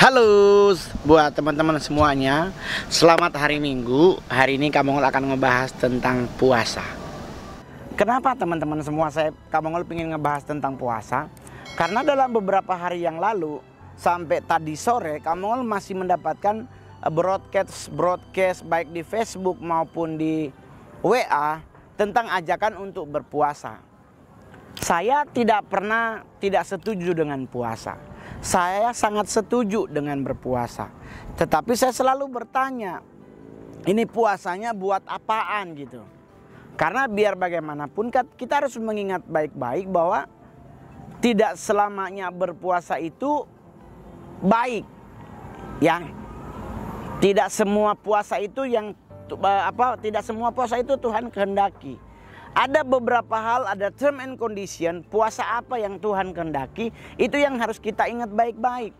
Halo buat teman-teman semuanya, selamat hari Minggu. Hari ini Kamongol akan ngebahas tentang puasa. Kenapa teman-teman semua Kamongol ingin ngebahas tentang puasa? Karena dalam beberapa hari yang lalu sampai tadi sore Kamongol masih mendapatkan broadcast baik di Facebook maupun di WA tentang ajakan untuk berpuasa. Saya tidak setuju dengan puasa. Saya sangat setuju dengan berpuasa. Tetapi saya selalu bertanya, ini puasanya buat apaan gitu. Karena biar bagaimanapun kita harus mengingat baik-baik bahwa tidak selamanya berpuasa itu baik. Ya. Tidak semua puasa itu Tuhan kehendaki. Ada beberapa hal, ada term and condition, puasa apa yang Tuhan kehendaki, itu yang harus kita ingat baik-baik.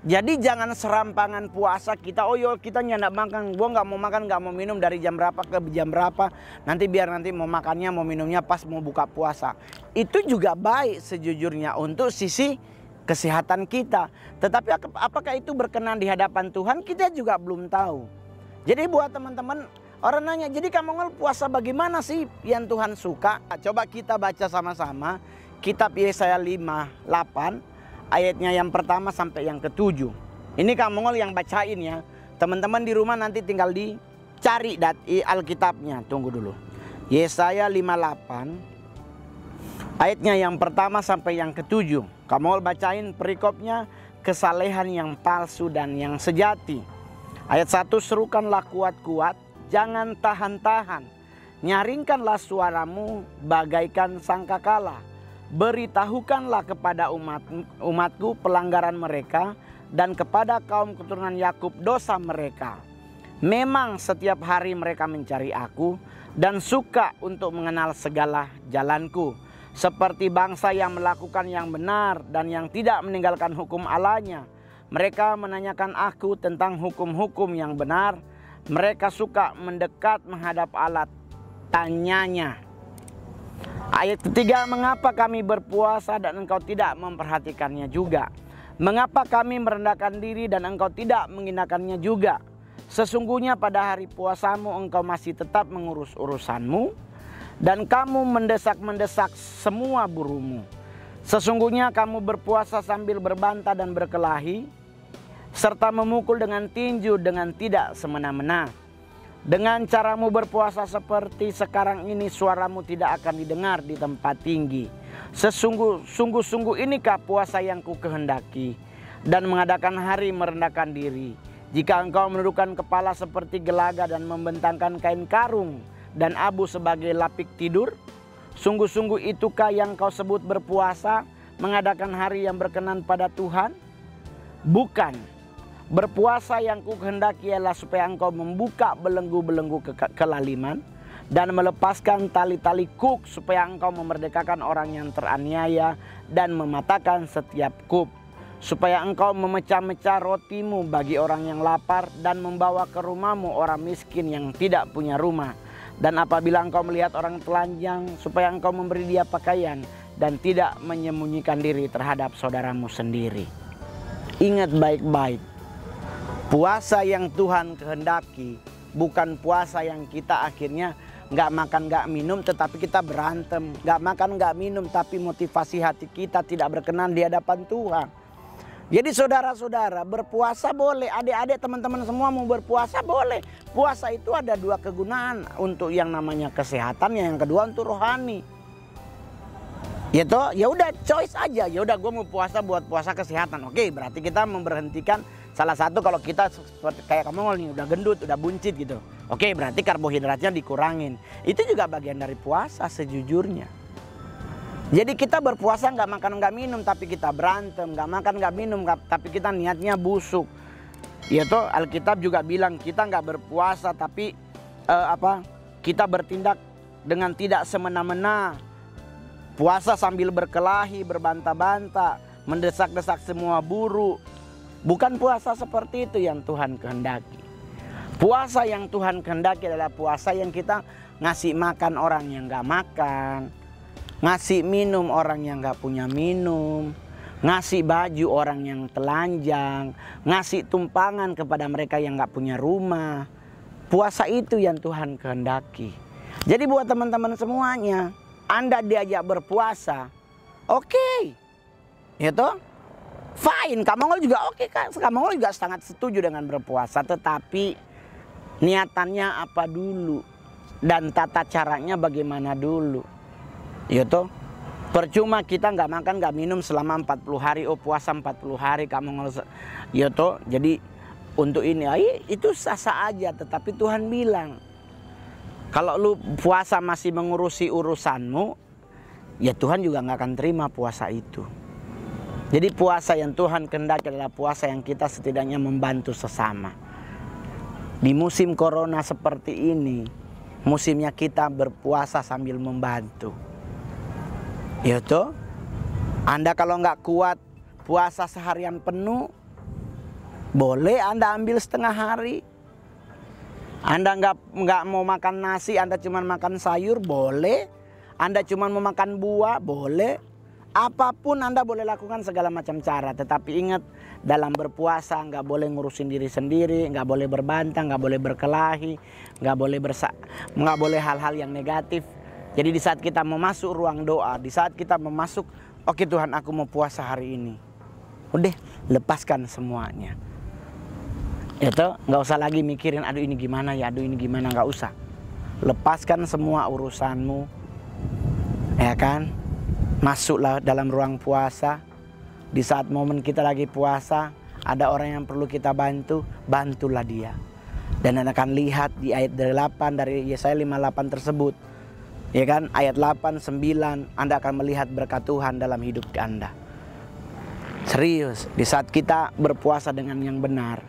Jadi jangan serampangan puasa kita, kita nggak makan, gua nggak mau makan, nggak mau minum dari jam berapa ke jam berapa, nanti mau makannya, mau minumnya pas mau buka puasa. Itu juga baik sejujurnya untuk sisi kesehatan kita. Tetapi apakah itu berkenan di hadapan Tuhan, kita juga belum tahu. Jadi buat teman-teman, orang nanya, jadi Kamongol puasa bagaimana sih yang Tuhan suka? Coba kita baca sama-sama kitab Yesaya 58 ayatnya yang pertama sampai yang ke-7. Ini Kamongol yang bacain ya. Teman-teman di rumah nanti tinggal dicari Alkitabnya. Tunggu dulu. Yesaya 58 ayatnya yang pertama sampai yang ke-7. Kamongol bacain perikopnya, kesalehan yang palsu dan yang sejati. Ayat 1, serukanlah kuat-kuat, jangan tahan-tahan. Nyaringkanlah suaramu bagaikan sangkakala. Beritahukanlah kepada umatku pelanggaran mereka, dan kepada kaum keturunan Yakub dosa mereka. Memang setiap hari mereka mencari aku, dan suka untuk mengenal segala jalanku. Seperti bangsa yang melakukan yang benar dan yang tidak meninggalkan hukum Allahnya. Mereka menanyakan aku tentang hukum-hukum yang benar. Mereka suka mendekat menghadap Allah, tanyanya. Ayat ketiga, mengapa kami berpuasa dan engkau tidak memperhatikannya juga? Mengapa kami merendahkan diri dan engkau tidak menghinakannya juga? Sesungguhnya pada hari puasamu engkau masih tetap mengurus urusanmu, dan kamu mendesak-mendesak semua burumu. Sesungguhnya kamu berpuasa sambil berbantah dan berkelahi, serta memukul dengan tinju dengan tidak semena-mena. Dengan caramu berpuasa seperti sekarang ini, suaramu tidak akan didengar di tempat tinggi. Sungguh-sungguh inikah puasa yang ku kehendaki, dan mengadakan hari merendahkan diri. Jika engkau menundukkan kepala seperti gelaga dan membentangkan kain karung dan abu sebagai lapik tidur, sungguh-sungguh itukah yang kau sebut berpuasa, mengadakan hari yang berkenan pada Tuhan? Bukan. Berpuasa yang ku kehendaki ialah supaya engkau membuka belenggu-belenggu kelaliman dan melepaskan tali-tali kuk, supaya engkau memerdekakan orang yang teraniaya dan mematahkan setiap kuk, supaya engkau memecah-mecah rotimu bagi orang yang lapar dan membawa ke rumahmu orang miskin yang tidak punya rumah. Dan apabila engkau melihat orang telanjang, supaya engkau memberi dia pakaian dan tidak menyembunyikan diri terhadap saudaramu sendiri. Ingat baik-baik. Puasa yang Tuhan kehendaki bukan puasa yang kita akhirnya nggak makan nggak minum tetapi kita berantem. Nggak makan nggak minum tapi motivasi hati kita tidak berkenan di hadapan Tuhan. Jadi saudara-saudara, berpuasa boleh. Adik-adik, teman-teman semua mau berpuasa boleh. Puasa itu ada dua kegunaan. Untuk yang namanya kesehatan, yang kedua untuk rohani. Ya udah choice aja. Ya udah gue mau puasa buat puasa kesehatan. Oke, berarti kita memberhentikan salah satu. Kalau kita seperti kayak kamu nih udah gendut, udah buncit gitu. Oke, berarti karbohidratnya dikurangin. Itu juga bagian dari puasa sejujurnya. Jadi kita berpuasa nggak makan nggak minum tapi kita berantem, nggak makan nggak minum tapi kita niatnya busuk. Ya Alkitab juga bilang kita nggak berpuasa tapi kita bertindak dengan tidak semena-mena. Puasa sambil berkelahi, berbantah-bantah, mendesak-desak semua buruh. Bukan puasa seperti itu yang Tuhan kehendaki. Puasa yang Tuhan kehendaki adalah puasa yang kita ngasih makan orang yang gak makan, ngasih minum orang yang gak punya minum, ngasih baju orang yang telanjang, ngasih tumpangan kepada mereka yang gak punya rumah. Puasa itu yang Tuhan kehendaki. Jadi buat teman-teman semuanya, Anda diajak berpuasa, oke, itu fine. Kak Mongol juga oke, Kak Mongol juga sangat setuju dengan berpuasa, tetapi niatannya apa dulu dan tata caranya bagaimana dulu, itu. Percuma kita nggak makan nggak minum selama 40 hari, oh puasa 40 hari Kak Mongol, itu. Jadi untuk ini, itu sah-sah aja, tetapi Tuhan bilang, kalau lu puasa masih mengurusi urusanmu, ya Tuhan juga nggak akan terima puasa itu. Jadi puasa yang Tuhan kehendaki adalah puasa yang kita setidaknya membantu sesama. Di musim corona seperti ini, musimnya kita berpuasa sambil membantu. Ya toh, Anda kalau nggak kuat puasa seharian penuh, boleh Anda ambil setengah hari. Anda nggak mau makan nasi, Anda cuma makan sayur, boleh. Anda cuma mau makan buah, boleh. Apapun Anda boleh lakukan segala macam cara. Tetapi ingat, dalam berpuasa nggak boleh ngurusin diri sendiri, nggak boleh berbantah, nggak boleh berkelahi, nggak boleh hal-hal yang negatif. Jadi di saat kita mau masuk ruang doa, di saat kita mau masuk, oke Tuhan aku mau puasa hari ini, udah lepaskan semuanya. Itu nggak usah lagi mikirin aduh ini gimana ya, aduh ini gimana, nggak usah. Lepaskan semua urusanmu, ya kan? Masuklah dalam ruang puasa. Di saat momen kita lagi puasa, ada orang yang perlu kita bantu, bantulah dia. Dan Anda akan lihat di ayat 8 dari Yesaya 58 tersebut, ya kan, ayat 8, 9, Anda akan melihat berkat Tuhan dalam hidup Anda. Serius, di saat kita berpuasa dengan yang benar,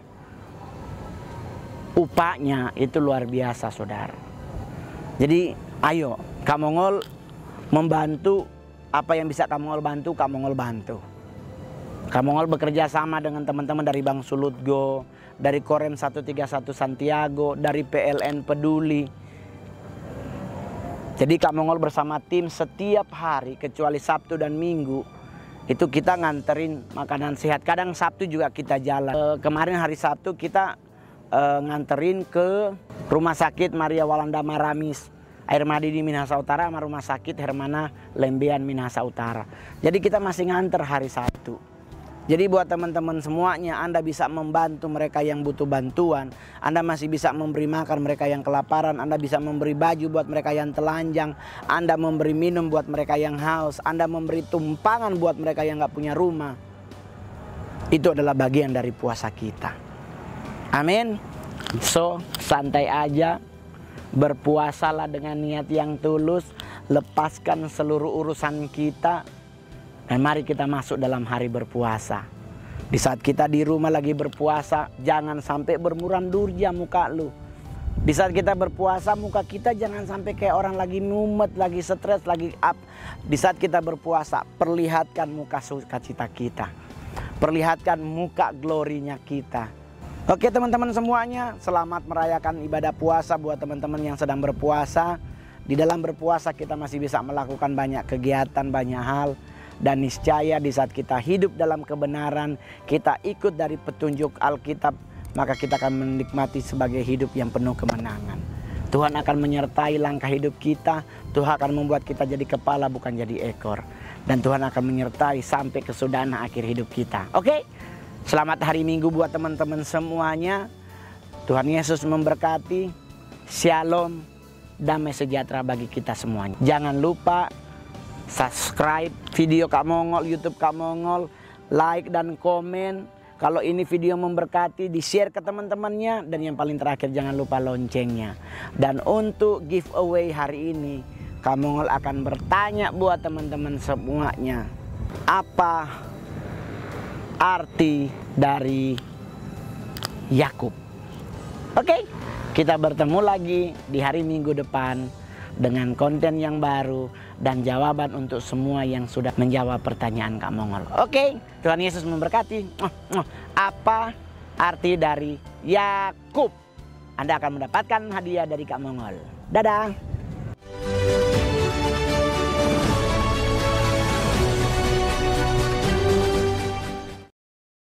upahnya itu luar biasa, saudara. Jadi ayo Kak Mongol membantu apa yang bisa Kak Mongol bantu, Kak Mongol bantu. Kak Mongol bekerja sama dengan teman-teman dari Bang Sulutgo, dari Korem 131 Santiago, dari PLN Peduli. Jadi Kak Mongol bersama tim setiap hari kecuali Sabtu dan Minggu itu kita nganterin makanan sehat. Kadang Sabtu juga kita jalan. Kemarin hari Sabtu kita nganterin ke Rumah Sakit Maria Walanda Maramis, Air Madi di Minahasa Utara, sama Rumah Sakit Hermana Lembean Minahasa Utara. Jadi kita masih nganter hari Sabtu. Jadi buat teman-teman semuanya, Anda bisa membantu mereka yang butuh bantuan. Anda masih bisa memberi makan mereka yang kelaparan. Anda bisa memberi baju buat mereka yang telanjang. Anda memberi minum buat mereka yang haus. Anda memberi tumpangan buat mereka yang gak punya rumah. Itu adalah bagian dari puasa kita. Amin. So, santai aja. Berpuasalah dengan niat yang tulus. Lepaskan seluruh urusan kita. Dan mari kita masuk dalam hari berpuasa. Di saat kita di rumah lagi berpuasa, jangan sampai bermuram durja muka lu. Di saat kita berpuasa, muka kita jangan sampai kayak orang lagi mumet, lagi stres, lagi up. Di saat kita berpuasa, perlihatkan muka sukacita kita. Perlihatkan muka glorinya kita. Oke teman-teman semuanya, selamat merayakan ibadah puasa buat teman-teman yang sedang berpuasa. Di dalam berpuasa kita masih bisa melakukan banyak kegiatan, banyak hal. Dan niscaya di saat kita hidup dalam kebenaran, kita ikut dari petunjuk Alkitab, maka kita akan menikmati sebagai hidup yang penuh kemenangan. Tuhan akan menyertai langkah hidup kita. Tuhan akan membuat kita jadi kepala bukan jadi ekor. Dan Tuhan akan menyertai sampai kesudahan akhir hidup kita. Oke? Selamat hari Minggu buat teman-teman semuanya. Tuhan Yesus memberkati. Shalom. Damai sejahtera bagi kita semuanya. Jangan lupa subscribe video Kak Mongol, YouTube Kak Mongol, like dan komen. Kalau ini video memberkati, di-share ke teman-temannya. Dan yang paling terakhir, jangan lupa loncengnya. Dan untuk giveaway hari ini, Kak Mongol akan bertanya buat teman-teman semuanya, apa arti dari Yakub? Oke, kita bertemu lagi di hari Minggu depan dengan konten yang baru dan jawaban untuk semua yang sudah menjawab pertanyaan Kak Mongol. Oke, Tuhan Yesus memberkati. Apa arti dari Yakub? Anda akan mendapatkan hadiah dari Kak Mongol. Dadah.